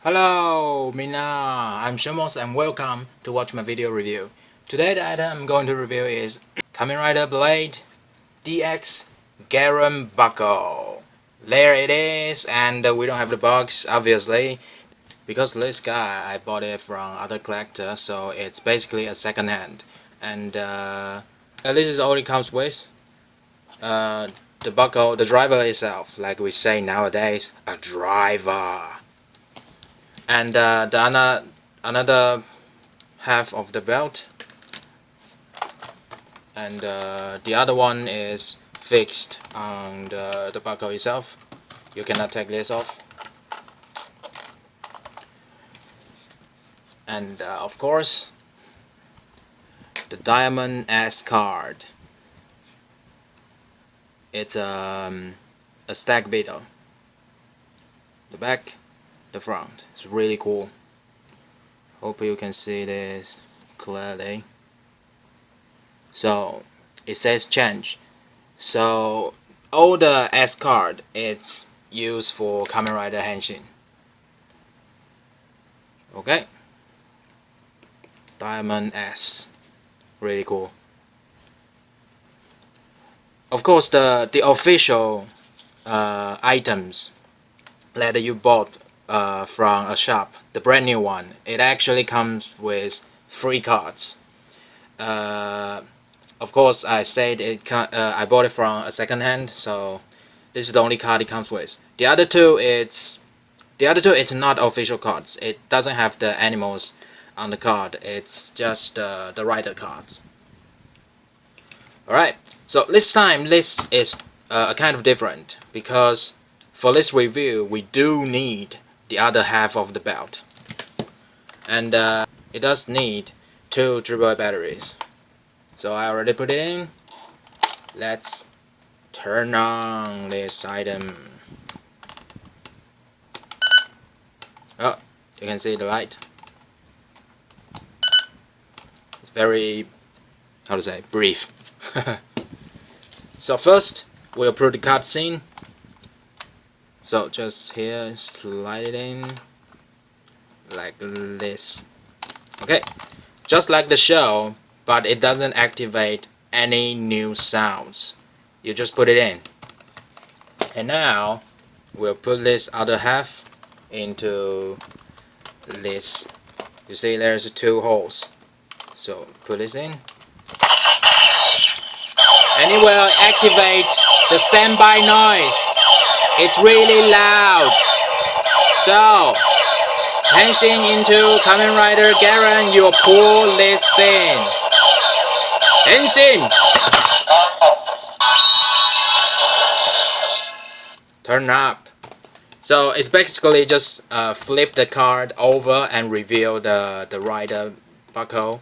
Hello, Mina. I'm Shamos and welcome to watch my video review. Today the item I'm going to review is Kamen Rider Blade DX Garren buckle. There it is, and we don't have the box obviously because this guy I bought it from other collector, so it's basically a second hand. And this is all it comes with. The buckle, the driver itself, like we say nowadays, a driver. And another half of the belt, and the other one is fixed on the buckle itself. You cannot take this off. And of course the Diamond S card. It's a stack beetle. The back, the front. It's really cool. Hope you can see this clearly. So it says change. So all the S card, it's used for Kamen Rider Henshin. Okay. Diamond S. Really cool. Of course, the official items that you bought from a shop, the brand new one, it actually comes with 3 cards. Of course, I said I bought it from a second hand, so this is the only card it comes with. The other two, it's not official cards. It doesn't have the animals on the card. It's just the rider cards. Alright, so this time this is kind of different because for this review we do need the other half of the belt, and it does need 2 AAA batteries. So I already put it in. Let's turn on this item. Oh, you can see the light. It's very, how to say, brief. So first we'll put the cutscene. So just here, slide it in like this. Okay, just like the show, but it doesn't activate any new sounds. You just put it in. And now we'll put this other half into this. You see there's 2 holes. So put this in. And it will activate the standby noise. It's really loud. So, henshin into Kamen Rider Garren, you pull this thing. Henshin! Turn up. So it's basically just flip the card over and reveal the rider buckle,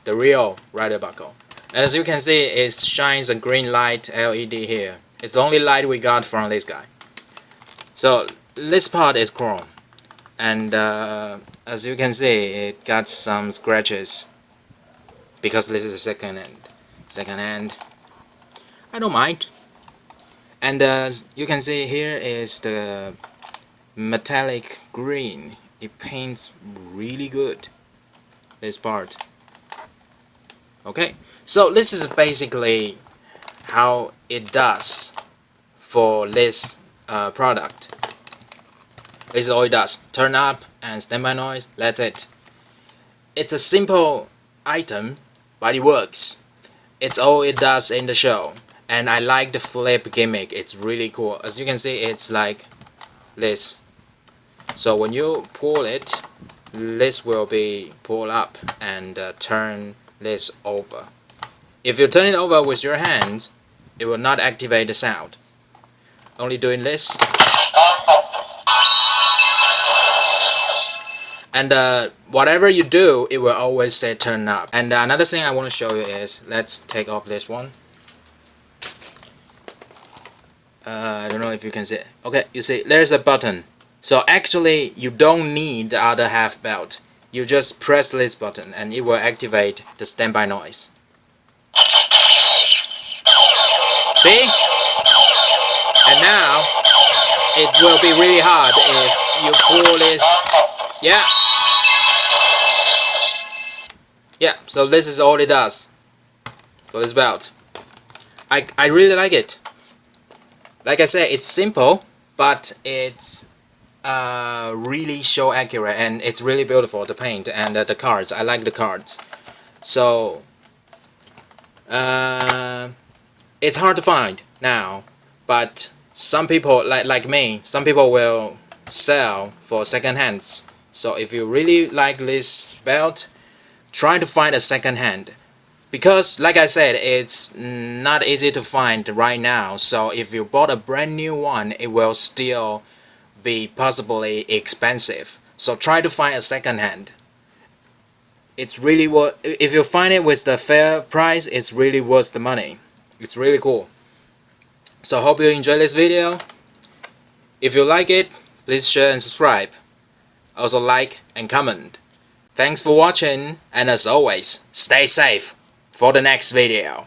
the real rider buckle. As you can see, it shines a green light LED here. It's the only light we got from this guy. So this part is chrome, and as you can see, it got some scratches because this is second hand. I don't mind. And you can see here is the metallic green. It paints really good, this part. Okay, so this is basically how it does for this product. This is all it does. Turn up and standby noise. That's it. It's a simple item, but it works. It's all it does in the show. And I like the flip gimmick. It's really cool. As you can see, it's like this. So when you pull it, this will be pulled up and turn this over. If you turn it over with your hands, it will not activate the sound. Only doing this. And whatever you do, it will always say turn up. And another thing I want to show you is, let's take off this one. I don't know if you can see it. Okay, you see, there's a button. So actually, you don't need the other half belt. You just press this button and it will activate the standby noise. See? And now, it will be really hard if you pull this Yeah. Yeah, so this is all it does for this belt. I really like it. Like I said, it's simple, but it's really show accurate, and it's really beautiful, the paint and the cards. I like the cards. So it's hard to find now, but some people like me, some people will sell for second hands. So if you really like this belt, try to find a second hand, because like I said, it's not easy to find right now. So if you bought a brand new one, it will still be possibly expensive. So try to find a second hand. It's really worth, if you find it with the fair price, it's really worth the money. It's really cool. So hope you enjoy this video. If you like it, please share and subscribe. Also like and comment. Thanks for watching, and as always, stay safe for the next video.